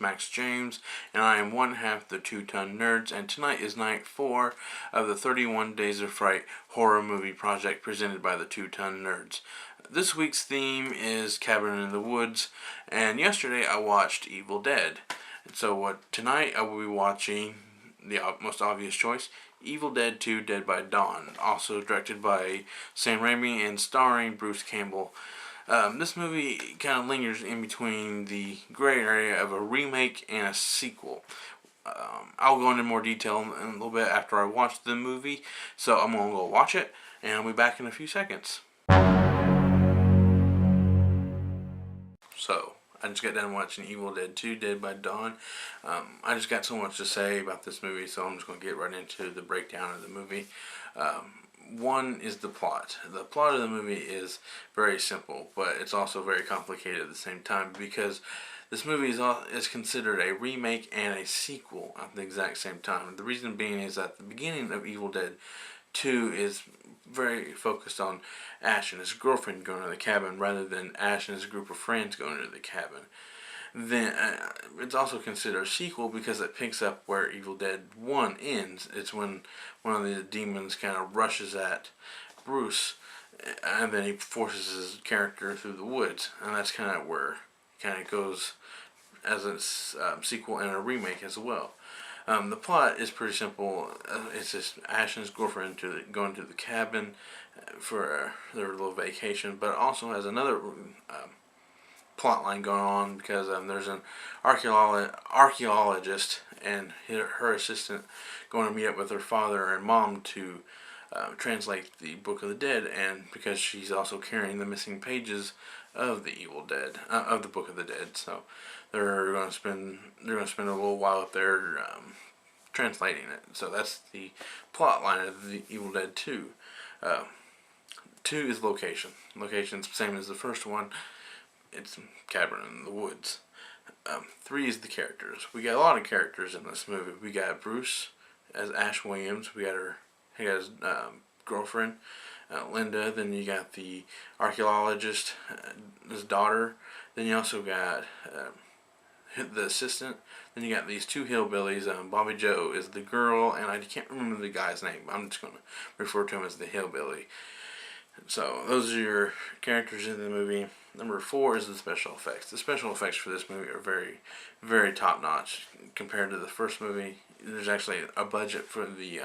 Max James, and I am one half the Two Ton Nerds, and tonight is night 4 of the 31 Days of Fright horror movie project presented by the Two Ton Nerds. This week's theme is Cabin in the Woods, and yesterday I watched Evil Dead. And so tonight I will be watching the most obvious choice, Evil Dead 2 Dead by Dawn, also directed by Sam Raimi and starring Bruce Campbell. This movie kind of lingers in between the gray area of a remake and a sequel. I'll go into more detail in a little bit after I watch the movie, so I'm going to go watch it, and I'll be back in a few seconds. So, I just got done watching Evil Dead 2 Dead by Dawn. I just got so much to say about this movie, so I'm just going to get right into the breakdown of the movie. One is the plot. The plot of the movie is very simple, but it's also very complicated at the same time, because this movie is considered a remake and a sequel at the exact same time. The reason being is that the beginning of Evil Dead 2 is very focused on Ash and his girlfriend going to the cabin rather than Ash and his group of friends going to the cabin. Then it's also considered a sequel because it picks up where Evil Dead 1 ends. It's when one of the demons kind of rushes at Bruce, and then he forces his character through the woods, and that's kind of where it kind of goes as a sequel and a remake as well. The plot is pretty simple. It's just Ash and his girlfriend going to the cabin for their little vacation, but it also has another plot line going on because there's an archaeologist and her assistant going to meet up with her father and mom to translate the Book of the Dead, and because she's also carrying the missing pages of the Evil Dead, of the Book of the Dead, so they're going to spend a little while up there translating it. So that's the plot line of the Evil Dead 2. 2 is location. Location's the same as the first one. It's cabin in the woods. 3 is the characters. We got a lot of characters in this movie. We got Bruce as Ash Williams. He got his girlfriend, Linda. Then you got the archaeologist, his daughter. Then you also got the assistant. Then you got these 2 hillbillies. Bobby Joe is the girl, and I can't remember the guy's name. I'm just going to refer to him as the hillbilly. So those are your characters in the movie. Number 4 is the special effects. The special effects for this movie are very, very top notch compared to the first movie. There's actually a budget for the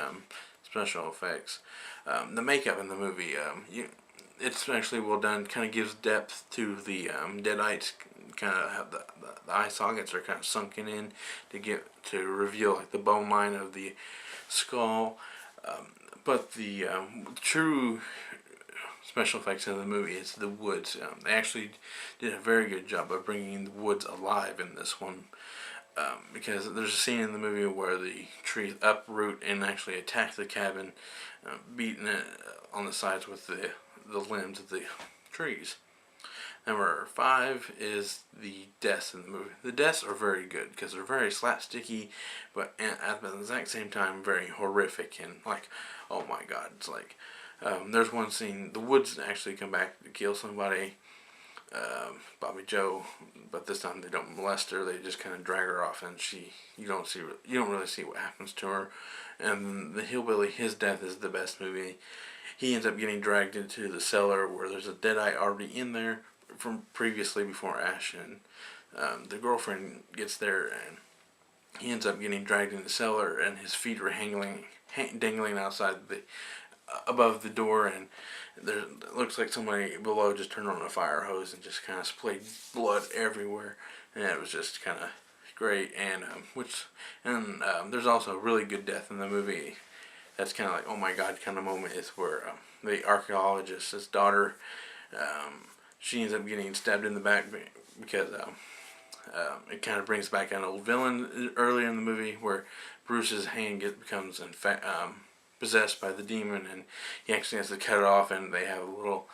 special effects. The makeup in the movie, it's actually well done. Kind of gives depth to the deadites. Kind of have the eye sockets are kind of sunken in to reveal like the bone line of the skull. But the true special effects in the movie is the woods. They actually did a very good job of bringing the woods alive in this one, because there's a scene in the movie where the trees uproot and actually attack the cabin, beating it on the sides with the limbs of the trees. Number 5 is the deaths in the movie. The deaths are very good because they're very slapsticky, but at the exact same time very horrific and like, oh my god, it's like there's one scene, the woods actually come back to kill somebody, Bobby Joe, but this time they don't molest her. They just kind of drag her off, and you don't really see what happens to her. And the hillbilly, his death is the best movie. He ends up getting dragged into the cellar where there's a deadite already in there from previously before Ash and the girlfriend gets there, and he ends up getting dragged in the cellar, and his feet are dangling outside above the door, and it looks like somebody below just turned on a fire hose and just kind of splayed blood everywhere, and it was just kind of great. And there's also a really good death in the movie. That's kind of like, oh my god kind of moment is where the archaeologist, his daughter, she ends up getting stabbed in the back because it kind of brings back an old villain earlier in the movie where Bruce's hand becomes possessed by the demon, and he actually has to cut it off, and they have a little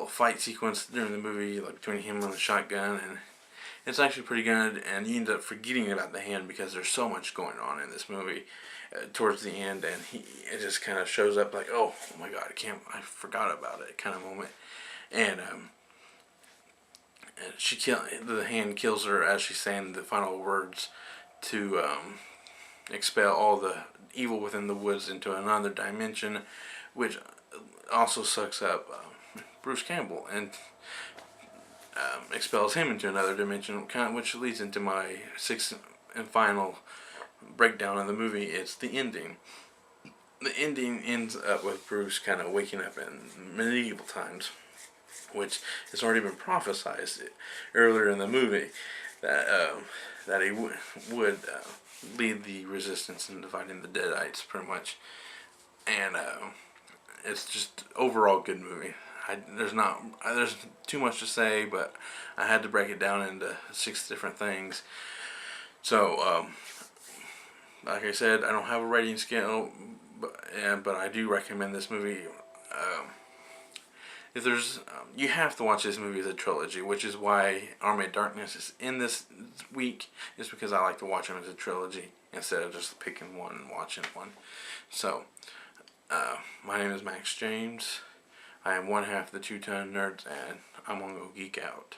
fight sequence during the movie, like between him and the shotgun, and it's actually pretty good. And you end up forgetting about the hand because there's so much going on in this movie towards the end, and it just kind of shows up like, oh my god, I forgot about it kind of moment. And and the hand kills her as she's saying the final words to expel all the evil within the woods into another dimension, which also sucks up Bruce Campbell and expels him into another dimension, which leads into my sixth and final breakdown of the movie. It's the ending. The ending ends up with Bruce kind of waking up in medieval times, which has already been prophesized earlier in the movie that he would lead the resistance in dividing the Deadites, pretty much. And it's just overall good movie. There's too much to say, but I had to break it down into 6 different things. So, like I said, I don't have a rating scale, but I do recommend this movie. If there's, you have to watch this movie as a trilogy, which is why Army of Darkness is in this week. Is because I like to watch them as a trilogy instead of just picking one and watching one. So, my name is Max James. I am one half of the 2 Ton Nerds, and I'm gonna go geek out.